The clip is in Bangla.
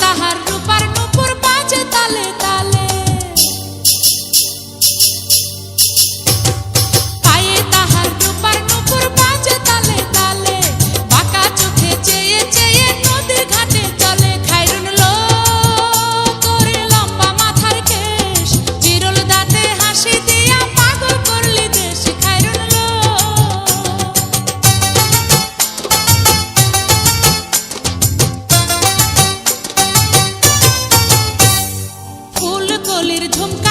তাহার রূপার নূপুর বাজে তালে তালে, পায়ে তাহার রূপার নূপুর বাজে তালে তালে, বাঁকা চোখে চেয়ে চেয়ে নদীর ঘাটে চলে। খায়রুন লো করে লম্বা মাথার কেশ, চিরল দাঁতে হাসি দিয়া পাগল করলি দেশ। খায়রুন লো ফুলকলির ঝুমকা